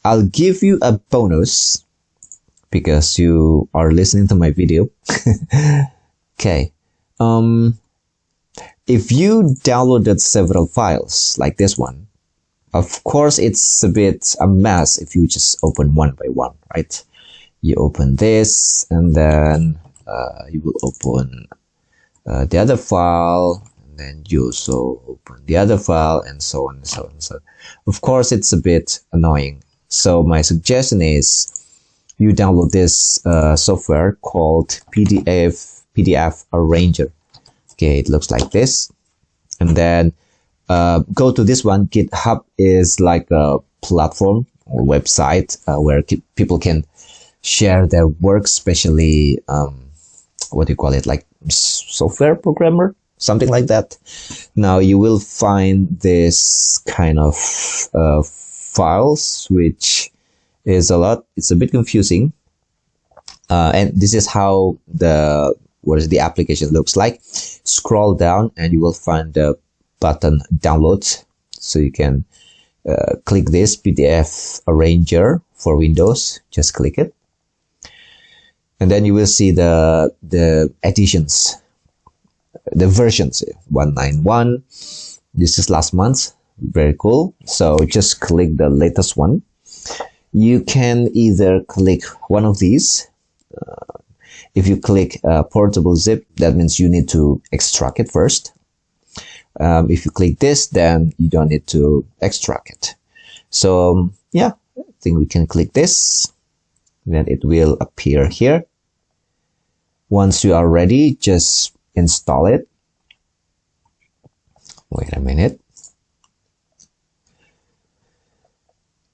I'll give you a bonus because you are listening to my video. Okay. If you downloaded several files like this one, of course, it's a bit a mess if you just open one by one, right? You open this and then you will open the other file, and then you also open the other file, and so on and so on and so on. Of course, it's a bit annoying. So my suggestion is you download this software called PDF Arranger. Okay, it looks like this. And then go to this one. GitHub is like a platform or website where people can share their work, especially what do you call it, like software programmer, something like that. Now you will find this kind of files, which is a lot. It's a bit confusing, and this is how the application looks like. Scroll down and you will find the button download, so you can click this PDF Arranger for Windows. Just click it, and then you will see the editions, the versions. 191, this is last month. Very cool. So just click the latest one. You can either click one of these. If you click portable zip, that means you need to extract it first. If you click this, then you don't need to extract it. So yeah, I think we can click this, then it will appear here. Once you are ready, just install it. Wait a minute.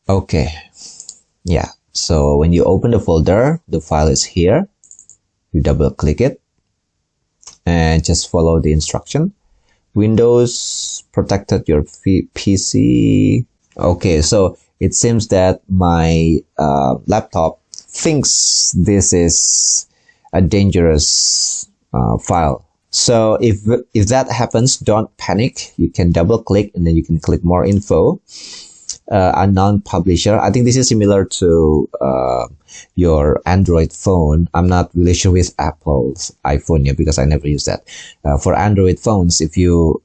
Okay, yeah, so when you open the folder, the file is here. You double click it and just follow the instruction. Windows protected your PC. Okay, so it seems that my laptop thinks this is a dangerous file. So if that happens, don't panic. You can double click and then you can click more info. Unknown publisher. I think this is similar to your Android phone. I'm not really sure with Apple's iPhone yet because I never use that. For Android phones, if you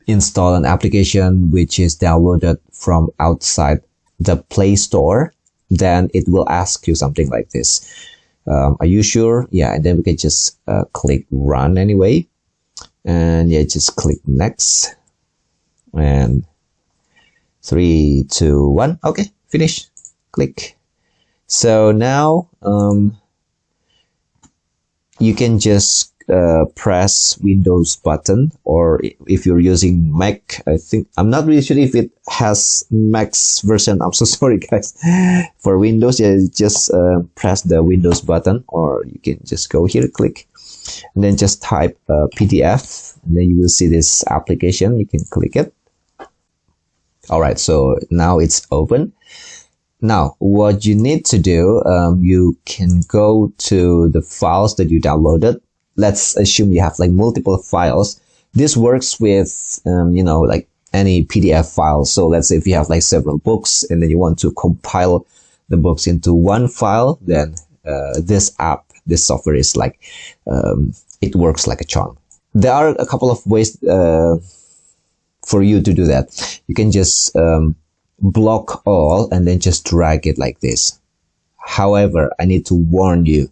install an application which is downloaded from outside the Play Store, then it will ask you something like this. Are you sure? Yeah, and then we can just click run anyway. And yeah, just click next. And 3, 2, 1. Okay, finish. Click. So now you can just press Windows button, or if you're using Mac, I think, I'm not really sure if it has Mac's version. I'm so sorry, guys. For Windows, yeah, just press the Windows button, or you can just go here, click, and then just type PDF, and then you will see this application. You can click it. All right, so now it's open. Now, what you need to do, you can go to the files that you downloaded. Let's assume you have like multiple files. This works with, like any PDF file. So let's say if you have like several books and then you want to compile the books into one file, then this software is like, it works like a charm. There are a couple of ways for you to do that. You can just block all and then just drag it like this. However, I need to warn you.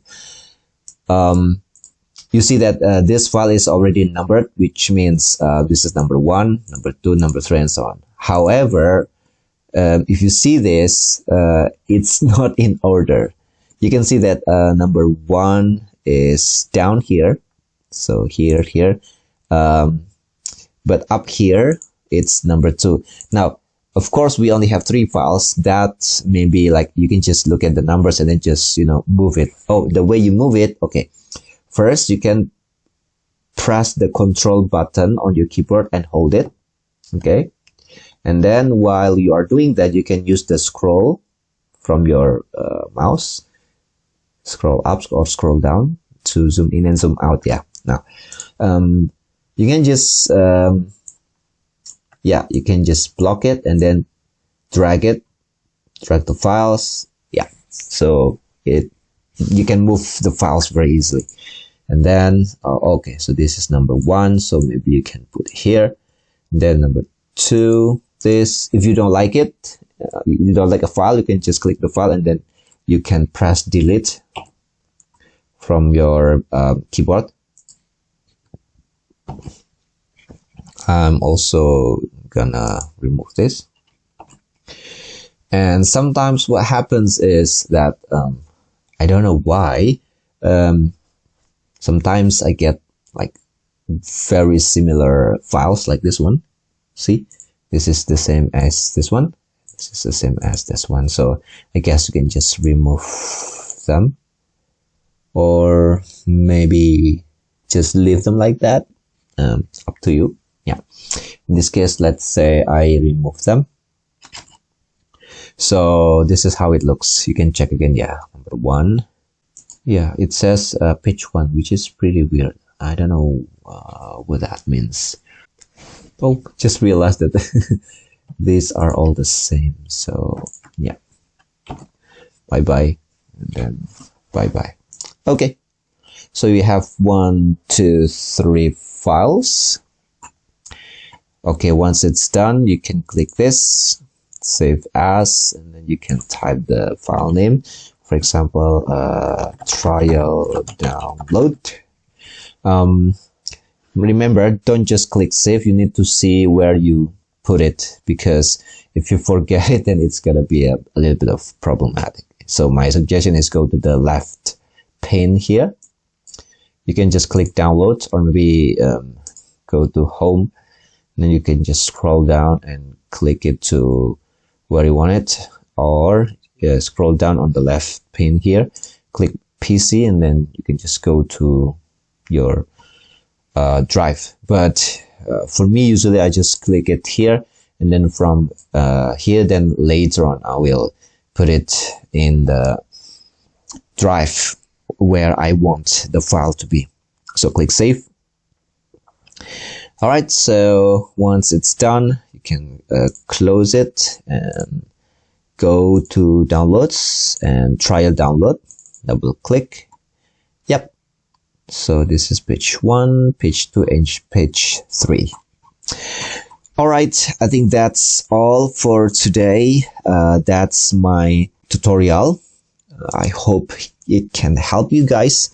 You see that this file is already numbered, which means this is number 1, number 2, number 3, and so on. However, if you see this, it's not in order. You can see that number 1 is down here. So here. But up here, it's number 2. Now, of course, we only have 3 files. That maybe like you can just look at the numbers and then just, move it. Oh, the way you move it, okay. First, you can press the control button on your keyboard and hold it. Okay. And then while you are doing that, you can use the scroll from your mouse. Scroll up or scroll down to zoom in and zoom out. Yeah. Now, you can just, you can just block it and then drag it drag the files. Yeah, so you can move the files very easily. And then okay, so this is number 1, so maybe you can put it here. Then number 2, this, if you don't like it, you don't like a file, you can just click the file and then you can press delete from your keyboard. I'm also gonna remove this. And sometimes what happens is that I don't know why, sometimes I get like very similar files like this one. See, this is the same as this one, this is the same as this one, so I guess you can just remove them, or maybe just leave them like that. Up to you. Yeah, in this case, let's say I remove them. So this is how it looks. You can check again. Yeah, number 1. Yeah, it says page 1, which is pretty weird. I don't know what that means. Oh, just realized that these are all the same. So yeah, bye bye, and then bye bye. Okay, so you have 1, 2, 3 files. Okay, once it's done, you can click this, save as, and then you can type the file name. For example, trial download. Remember, don't just click save. You need to see where you put it, because if you forget it, then it's gonna be a little bit of problematic. So my suggestion is go to the left pane here. You can just click download, or maybe go to home, and then you can just scroll down and click it to where you want it, or scroll down on the left pane here, click PC, and then you can just go to your drive. But for me, usually I just click it here, and then from here, then later on I will put it in the drive where I want the file to be. So click save. All right, so once it's done, you can close it and go to downloads and trial download. Double click. Yep. So this is page 1, page 2, and page 3. All right, I think that's all for today. That's my tutorial. I hope it can help you guys